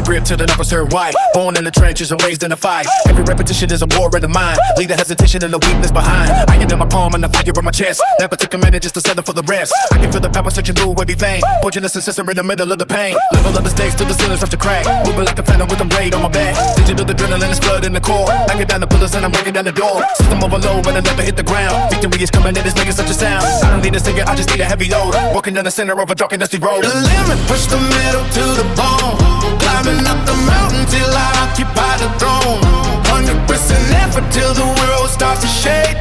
Grip to the knuckles turn white. Born in the trenches and raised in the fight. Every repetition is a war in the mind. Leave the hesitation and the weakness behind. I am in my palm and the fire in my chest. Never took a minute just to settle for the rest. I can feel the power searching through every vein. Poisonous and sister in the middle of the pain. Level of the stakes till the ceiling starts to crack. Moving like a phantom with a blade on my back. Digital adrenaline is flood in the core. Knocking down the pillars and I'm breaking down the door. System overload but I never hit the ground. Victory is coming and it's making such a sound. I don't need a singer, I just need a heavy load. Walking down the center of a dark and dusty road. The limit, push the metal to the bone. Climbing up the mountain till I occupy the throne. 100% effort till the world starts to shake.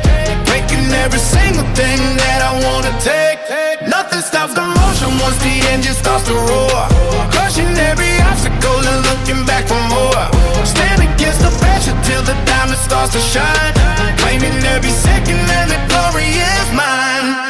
Making every single thing that I wanna take. Nothing stops the motion once the engine starts to roar. Crushing every obstacle and looking back for more. Stand against the pressure till the diamond starts to shine. Claiming every second and the glory is mine.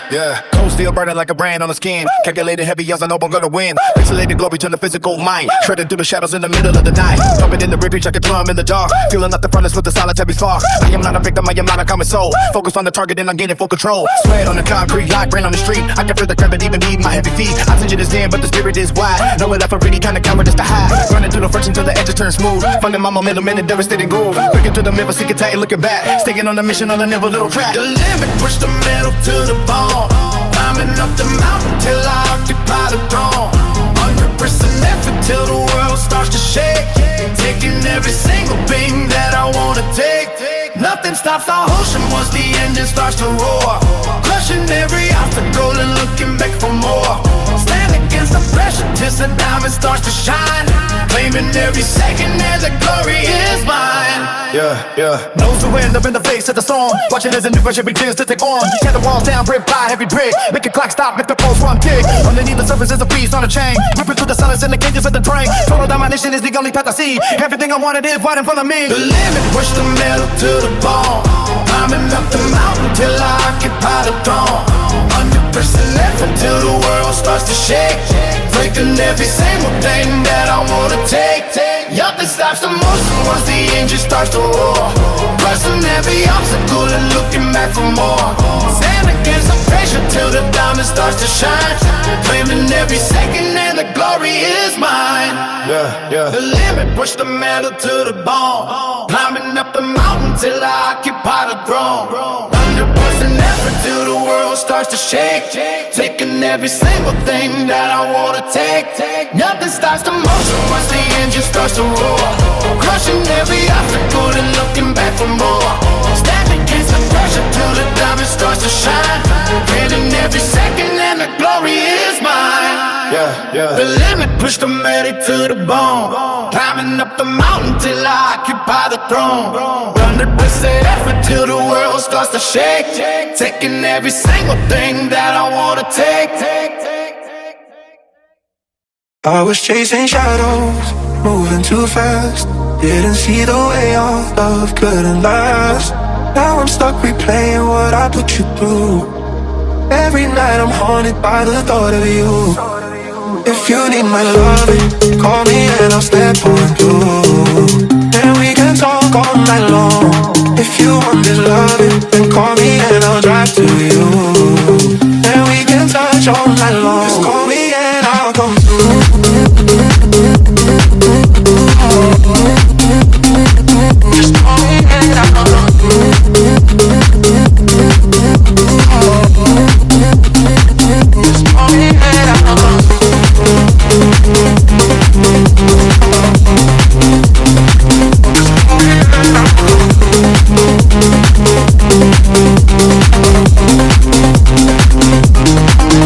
Yeah. Cold steel burning like a brand on the skin. Calculated heavy as I know I'm gonna win. Pixelated glory to the physical mind. Shredded through the shadows in the middle of the night. Pumping in the ribcage like a drum in the dark. Feeling up the furnace with a solitary spark. I am not a victim, I am not a common soul. Focus on the target and I'm gaining full control. Sweat on the concrete, like rain on the street. I can feel the gravity even need my heavy feet. Oxygen is in, but the spirit is wide. Know it left a really kind of cowardice to hide. Running through the friction till the edges turn smooth. Finding my momentum in a devastating groove. Looking through the mirror, seeking tight, looking back. Sticking on the mission on a never little track. The limit, push the metal to the bone. Climbing up the mountain till I occupy the throne. 100% effort till the world starts to shake. Taking every single thing that I wanna take. Nothing stops the ocean once the engine starts to roar. Crushing every obstacle and looking back for more. Stand against the pressure till the diamond starts to shine. Claiming every second and the glory is mine. Yeah. Nose to wind up in the face of the storm. Watching as a new pressure begins to take on. Tear the walls down, brick by every brick. Make a clock stop, make the pulse run tick. Underneath the surface is a beast on a chain. Ripping through the silence in the cages of the train. Total domination is the only path I see. Everything I wanted is right in front of me. The limit, push the metal to the bone. Climbing up the mountain till I occupy the throne. 100% effort till the world starts to shake. Breaking every single thing that I wanna take. Nothing stops the motion once the engine starts to roar. Pressing every obstacle and looking back for more. Stand against the pressure till the diamond starts to shine. Claiming every second and the glory is mine. Yeah. The limit, push the metal to the bone. Climbing up the mountain till I occupy the throne. 100% effort till the world starts to shake. Taking every single thing that I wanna take. Nothing stops the motion once the engine starts to roar. Crushing every obstacle and looking back for more. Stand against the pressure till the diamond starts to shine. Feeling every second and the glory is mine. Yeah. The limit, push the metal to the bone. Climbing up the mountain till I occupy the throne. 100% effort till the world starts to shake. Taking every single thing that I wanna take. I was chasing shadows, moving too fast. Didn't see the way our love couldn't last. Now I'm stuck replaying what I put you through. Every night I'm haunted by the thought of you. If you need my loving, call me and I'll step on through. And we can talk all night long. If you want this loving, then call me and I'll drive to you. And we can touch all night long. Just call me and I'll come through. Just call me and I'll come through. Just call me and I'll come through.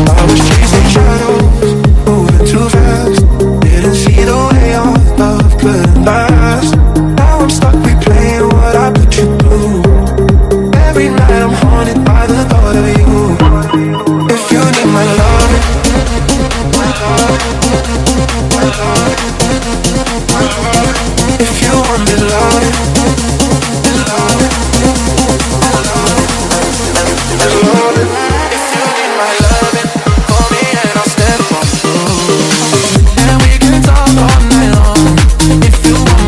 I was chasing shadows, moving too fast. Didn't see the way our love couldn't last. Now I'm stuck replaying what I put you through. Every night I'm haunted by the thought of you. If you need my love, if you want this love, this love, this love. If you need my loving, call me and I'll step on through. And we can talk all night long. If you want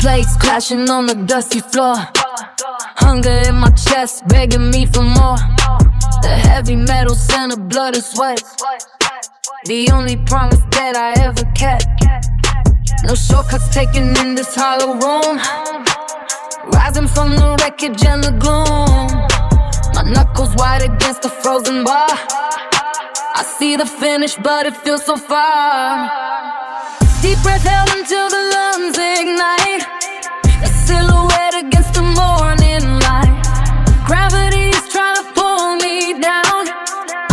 plates clashing on the dusty floor. Hunger in my chest, begging me for more. The heavy metal scent of blood and sweat, the only promise that I ever kept. No shortcuts taken in this hollow room. Rising from the wreckage and the gloom. My knuckles white against the frozen bar. I see the finish, but it feels so far. Deep breath held until the lungs ignite. A silhouette against the morning light. Gravity is trying to pull me down.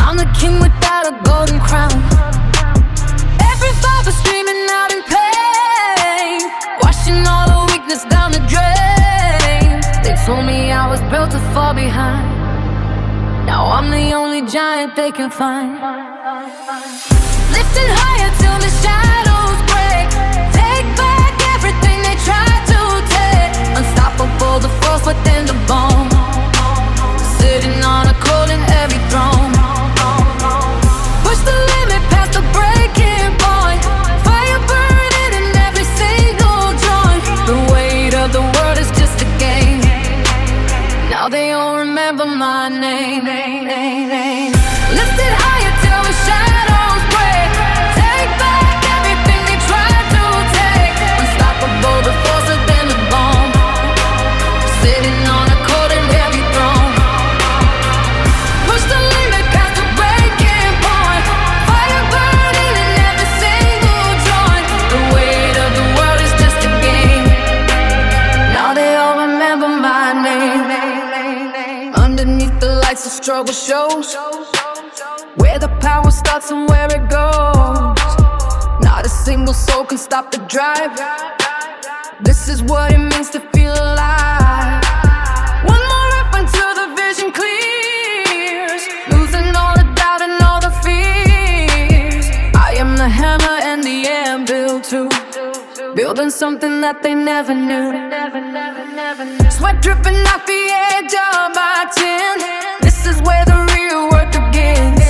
I'm the king without a golden crown. Every fiber streaming out in pain, washing all the weakness down the drain. They told me I was built to fall behind. Now I'm the only giant they can find. Lifting higher till the shadows break. Take back everything they tried to take. Unstoppable, the force within the bone. Sitting on a cold and heavy throne. Push the limit past the breaking point. Fire burning in every single joint. The weight of the world is just a game. Now they all remember my name. Lifted higher till the shadows break. Take back everything they tried to take. Unstoppable, the force within the bone. Sitting on a cold and heavy throne. Push the limit past the breaking point. Fire burning in every single joint. The weight of the world is just a game. Now they all remember my name. Underneath the lights, the struggle shows. Where the power starts and where it goes. Not a single soul can stop the drive. This is what it means to feel alive. One more up until the vision clears. Losing all the doubt and all the fears. I am the hammer and the anvil too. Building something that they never knew. Sweat dripping off the edge of my tin. This is where the real work begins.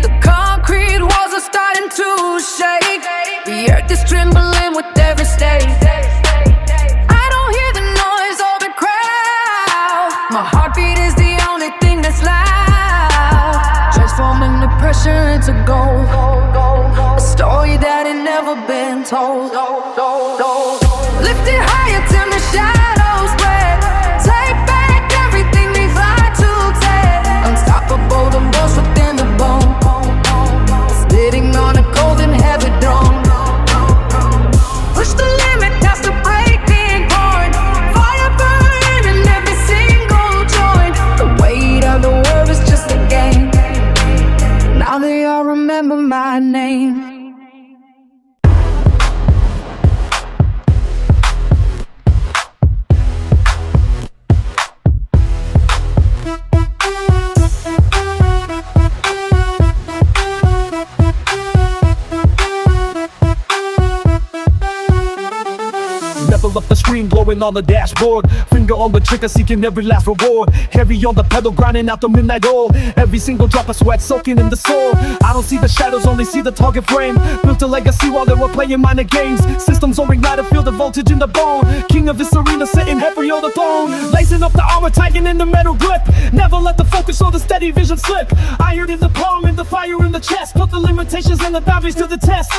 The concrete walls are starting to shake. The earth is trembling with every step. I don't hear the noise or the crowd. My heartbeat is the only thing that's loud. Transforming the pressure into gold. A story that ain't never been told. Lifted higher till the shadows break. Take back everything they tried to take. Unstoppable, the force within the bone. Sitting on a cold and heavy throne. Push the limit past the breaking point. Fire burning in every single joint. The weight of the world is just a game. Now they all remember my name. Level up the screen, glowing on the dashboard. Finger on the trigger, seeking every last reward. Heavy on the pedal, grinding out the midnight oil. Every single drop of sweat soaking in the soul. I don't see the shadows, only see the target frame. Built a legacy while they were playing minor games. Systems all ignited, feel the voltage in the bone. King of this arena, sitting heavy on the throne. Lacing up the armor, tightening the metal grip. Never let the focus or the steady vision slip. Iron in the palm and the fire in the chest. Put the limitations and the boundaries to the test.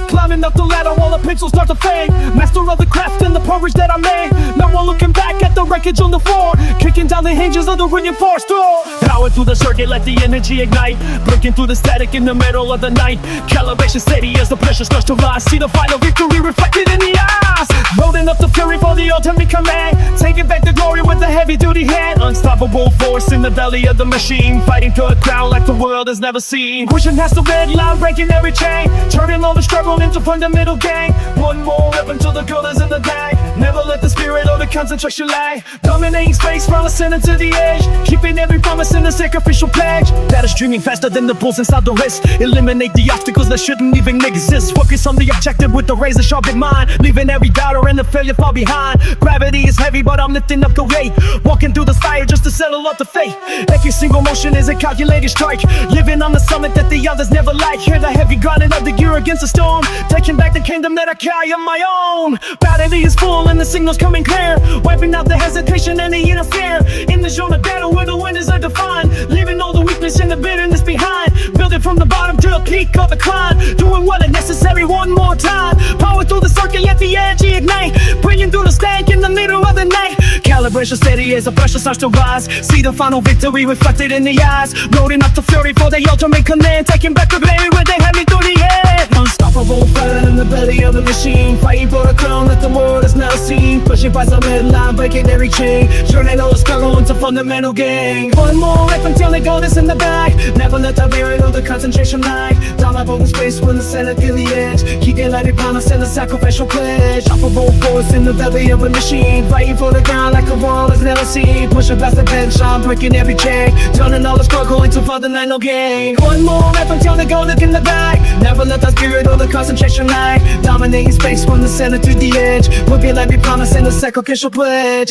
Climbing up the ladder while the pencils start to fade. Master of the craft and the porridge that I made. Now I'm looking back at the wreckage on the floor. Kicking down the hinges of the reinforced door. Power through the circuit, let the energy ignite. Breaking through the static in the middle of the night. Calibration steady as the pressure starts to rise. See the final victory reflected in the eyes. Loading up the fury for the ultimate command. Taking back the glory with a heavy duty hand. Unstoppable force in the belly of the machine. Fighting to a crown like the world has never seen. Pushing past the red line, breaking every chain. Turning all the struggle into fundamental gain. One more rep until the girl is in the gang. Never let the spirit or the concentration lag. Dominating space, promising into the edge. Keeping every promise in the sacrificial pledge. That is dreaming faster than the pulse inside the wrist. Eliminate the obstacles that shouldn't even exist. Focus on the objective with the razor sharp in mind. Leaving every doubt harder and the failure far behind. Gravity is heavy, but I'm lifting up the weight. Walking through the fire just to settle up the fate. Every single motion is a calculated strike. Living on the summit that the others never like. Hear the heavy grinding of the gear against the storm. Taking back the kingdom that I carry on my own. Battery is full and the signal's coming clear. Wiping out the hesitation and the interfere. In the zone of battle where the winners are defined. Leaving all the weakness and the bitterness behind. Building from the bottom to the peak of the climb. Doing what is necessary one more time. Power through the circle at the edge, ignite. Bringing through the stank in the middle of the night. Calibration steady as the pressure starts to rise. See the final victory reflected in the eyes. Loading up the fury for the ultimate command. Taking back the glory where they had me through the air. Unstoppable, fighting in the belly of the machine. Fighting for the crown that the world has now seen. Pushing past the midline, breaking every chain. Turning all the struggle into fundamental gain. One more rep until they go this in the back. Never let the bearing of the concentration lag. Down up open space when the center to the edge. Keep your lighted promise and a sacrificial pledge. Unstoppable force in the belly of a machine. Fighting for the ground like a wall has never seen. Pushing past the bench, I'm breaking every chain. Turning all the struggle into fundamental gain. One more rep until they go look in the back. Never let the spirit or the concentration lag. Dominating space from the center to the edge. We'll be like we promise and a sacrificial pledge.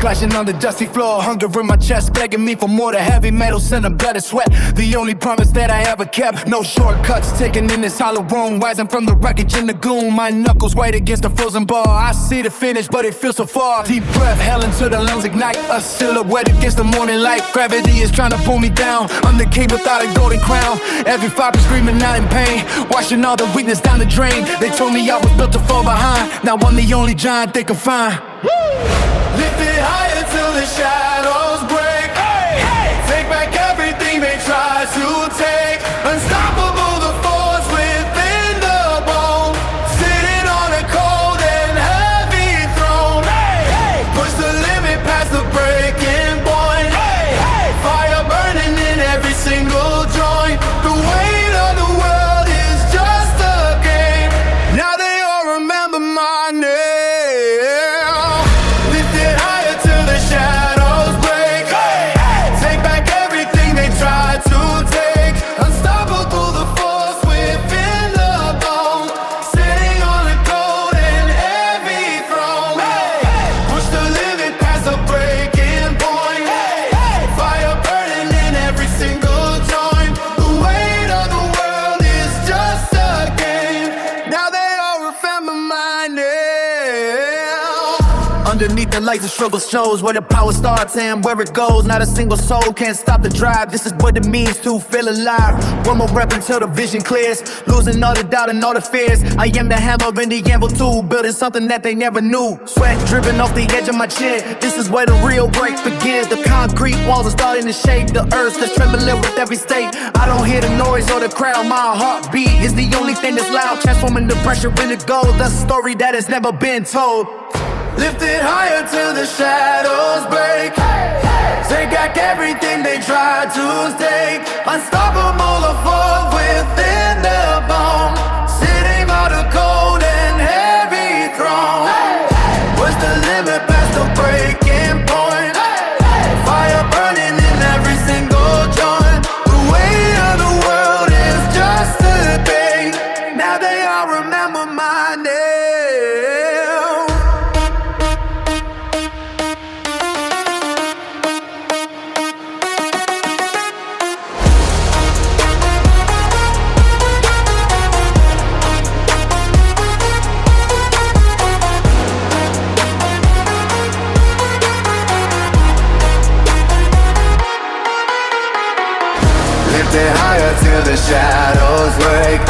Clashing on the dusty floor, hunger in my chest, begging me for more. The heavy metal sent a blood and sweat. The only promise that I ever kept. No shortcuts taken in this hollow room. Rising from the wreckage in the gloom. My knuckles white against the frozen bar. I see the finish, but it feels so far. Deep breath, hell into the lungs ignite. A silhouette against the morning light. Gravity is trying to pull me down. I'm the king without a golden crown. Every fiber screaming out in pain. Washing all the weakness down the drain. They told me I was built to fall behind. Now I'm the only giant they can find. Lift it higher till the shadows break. Hey, hey. Take back everything they try to take. Unstoppable, the force within the bone. Sitting on a cold and heavy throne. Hey, hey. Push the limit past the breaking point. Hey, hey. Fire burning in every single joint. The weight of the world is just a game. Now they all remember my name. Underneath the lights, the struggle shows where the power starts and where it goes. Not a single soul can stop the drive. This is what it means to feel alive. One more rep until the vision clears. Losing all the doubt and all the fears. I am the hammer and the anvil too. Building something that they never knew. Sweat dripping off the edge of my chin. This is where the real break begins. The concrete walls are starting to shake. The earth is trembling with every state. I don't hear the noise or the crowd. My heartbeat is the only thing that's loud. Transforming the pressure into gold. That's a story that has never been told. Lift it higher till the shadows break. Take back everything they tried to take. Unstoppable, the force within the bone. Sitting on a cold and heavy throne. Push the limit past the breaking point. Fire burning in every single joint. The weight of the world is just a thing. Now they all remember my name. Lift it higher till the shadows break.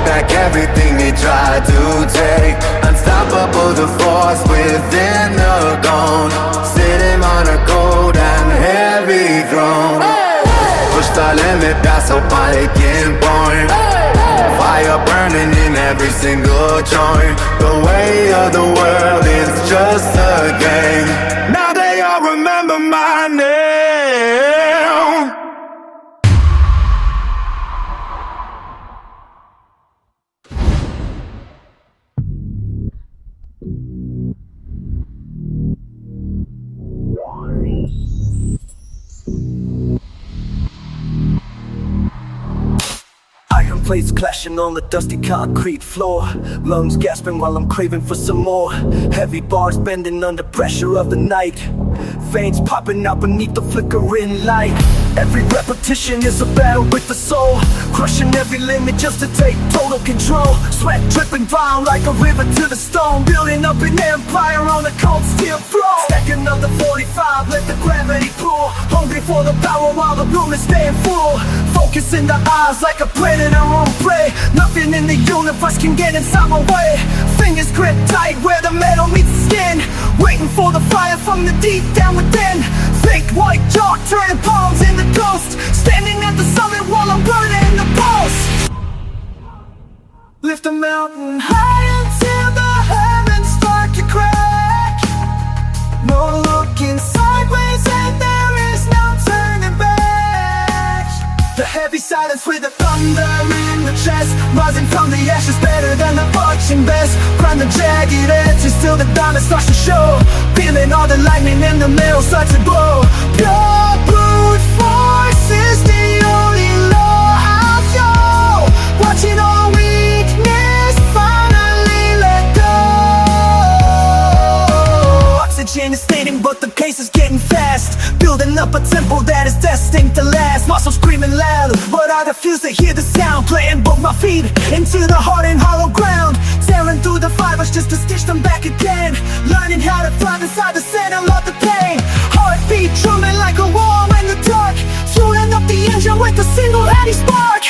back everything they tried to take. Unstoppable, the force within the gone. Sitting on a cold and heavy throne. Push the limit, that's a breaking point. Fire burning in every single joint. The way of the world is just a game. Now they all remember my name. Iron plates clashing on the dusty concrete floor. Lungs gasping while I'm craving for some more. Heavy bars bending under pressure of the night. Veins popping out beneath the flickering light. Every repetition is a battle with the soul. Crushing every limit just to take total control. Sweat dripping down like a river to the stone. Building up an empire on a cold steel throne. Stack another 45, let the gravity pull. Hungry for the power while the room is staying full. Focus in the eyes like a predator on prey. Nothing in the universe can get inside my way. Fingers grip tight where the metal meets the skin. Waiting for the fire from the deep down within. Fake white chalk turning palms into ghost. Standing at the summit while I'm burning the post. Lift a mountain high until the heavens start to crack. No looking sideways and there is no turning back. The heavy silence with the thunder in the chest. Rising from the ashes better than the marching best. Grind the jagged edges till the diamond starts to show. Feeling all the lightning in the metal starts to glow. Pure brute force is the only law I'll show. Watching all weakness finally let go. Oxygen is fading but the pace is getting fast. Building up a tempo that is destined to last. Muscles screaming loud, but I refuse to hear the sound. Playing both my feet into the hard and hollow ground. Tearing through the fibers just to stitch them back again. Learning how to thrive inside the center of the pain. Heartbeat drumming like a war in the dark. Shooting up the engine with a single heady spark.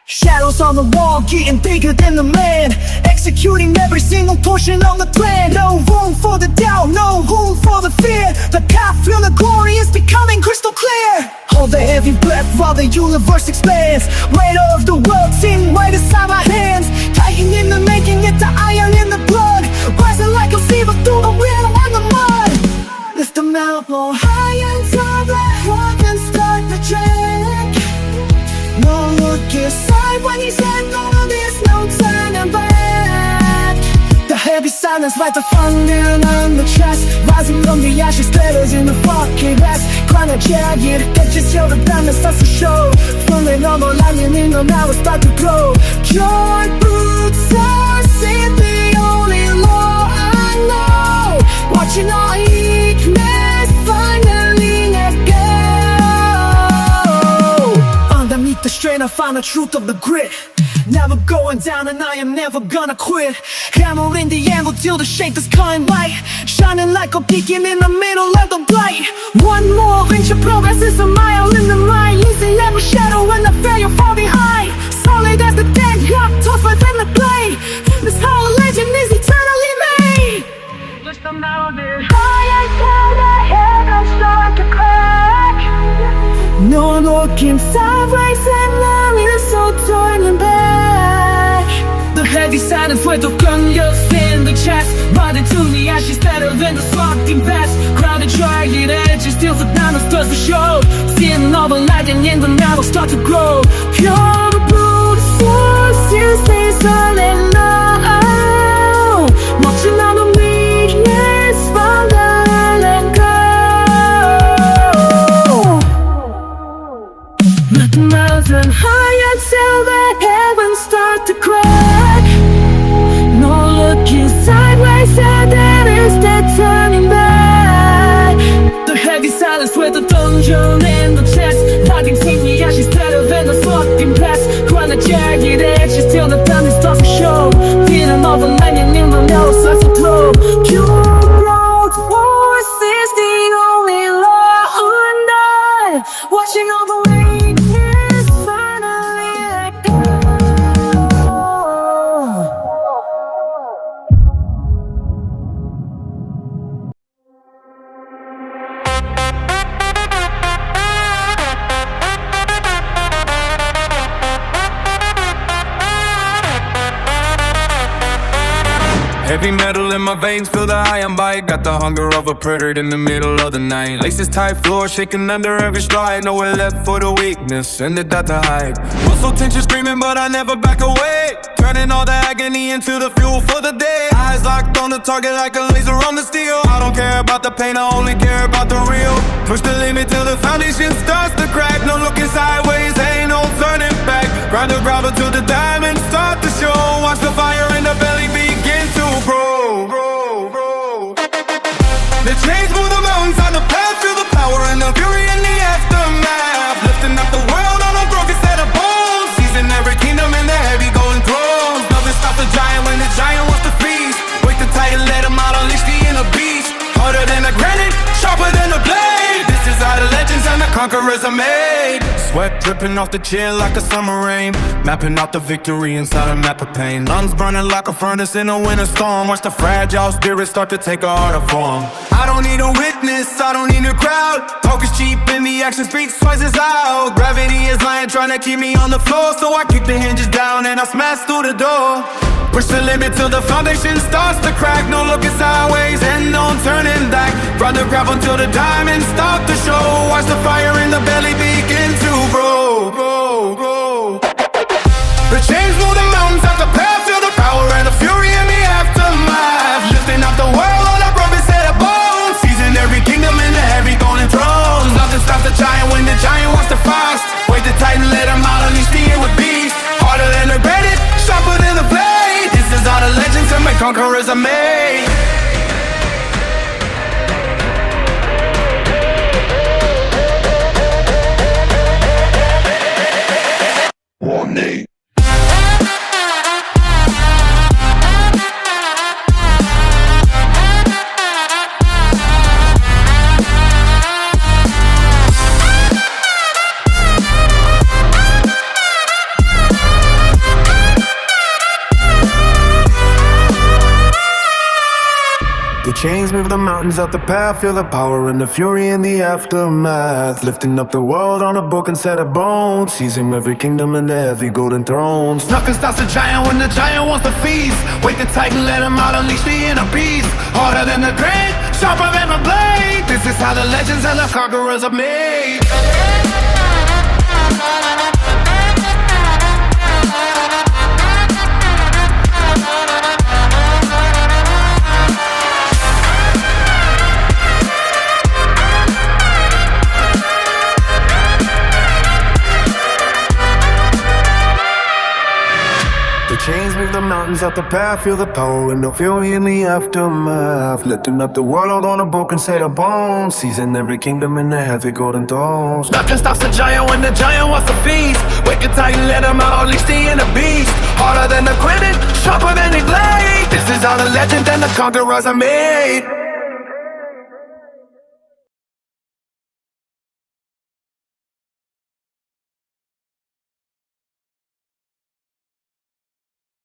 Shadows on the wall getting bigger than the man. Executing every single portion of the plan. No room for the doubt, no room for the fear. The path through the glory is becoming crystal clear. Hold the heavy breath while the universe expands. Weight of the world sitting right inside my hands. Titan in the making, it the iron in the blood. Rising like a fever through the wind and the mud. Lift the mountain high until the heavens start to trek. No looking sideways and there's no turning back. The heavy silence like the thunder on the chest. Rising from the ashes, letters in the fucking rest. Climb a jagged edges till the diamond starts to show. Feeling all the lightning in the now it's about to glow. Your boots are the only law I know. Watching all weakness finally let go. Underneath the strain I find the truth of the grit. Never going down and I am never gonna quit. Hammering the anvil till the shape is cutting light. Shining like a beacon in the middle of the blight. One more inch of progress is a mile in the mind. Losing every shadow when the failure fall behind. Solid as the dead, rock tougher than the blade. This whole legend is eternally made. Just a mountain high until the heavens start to crack. No looking sideways and there is no turning back. The heavy silence with the guns in the chest. Riding to the ashes better than the fucking best. Crowded jagged edges till the diamond starts to show. Seeing all the lightning in the metal start to grow. Pure brute force is the solid law. Watching all the weakness finally let go. Let the mountain high until the heavens start to crack. No looking sideways and there is no turning back. The heavy silence with the dungeon in the chest. Riding to the ashes better than the fucking past. Grind the jagged edges till the diamond starts to show. Heavy metal in my veins, feel the iron bite. Got the hunger of a predator in the middle of the night. Laces tight, floor shaking under every stride. Nowhere left for the weakness, send it out to hide. Muscle tension screaming, but I never back away. Turning all the agony into the fuel for the day. Eyes locked on the target like a laser on the steel. I don't care about the pain, I only care about the real. Push the limit till the foundation starts to crack. No looking sideways, ain't no turning back. Grind the gravel till the diamonds start to show. Watch the fire in the belly begin to grow. The chains move the mountains on the path. Feel the power and the fury in the aftermath. Lifting up the world on a broken set of bones. Seizing every kingdom in the heavy golden thrones. Nothing stops the giant when the giant wants to feast. Wait the titan, let him out, unleash the inner beast. Harder than a granite, sharper than a blade. This is how the legends and the conquerors are made. Sweat dripping off the chin like a summer rain. Mapping out the victory inside a map of pain. Lungs burning like a furnace in a winter storm. Watch the fragile spirit start to take a harder form. I don't need a witness, I don't need a crowd. Talk is cheap and the action speaks twice as loud. Gravity is lying, trying to keep me on the floor. So I kick the hinges down and I smash through the door. Push the limit till the foundation starts to crack. No looking sideways and no turning back. Run the gravel till the diamonds start to show. Watch the fire in the belly begin to grow. The chains move the mountains out the path. Feel the power and the fury in the aftermath. Lifting up the world on a broken set of bones. Seizing every kingdom in the heavy golden thrones. Nothing stops the giant when the giant wants to fast. Wait the titan, let him out, unleash the inward beast. Harder than a granite, sharper than the blade. This is how the legends and my conquerors are made. Warning. The chains move the mountains out the path. Feel the power and the fury in the aftermath. Lifting up the world on a broken set of bones. Seizing every kingdom and the heavy golden thrones. Nothing stops the giant when the giant wants to feast. Wait the titan, let him out, unleash the inner beast. Harder than the granite, sharper than a blade. This is how the legends and the conquerors are made. Chains move the mountains out the path. Feel the power and the fury in the aftermath. Lifting up the world on a broken set of bones. Seizing every kingdom in the heavy golden thrones. Nothing stops the giant when the giant wants to feast. Wake the titan, let him out, unleash the inner beast. Harder than the granite, sharper than a blade. This is how the legend and the conquerors are made.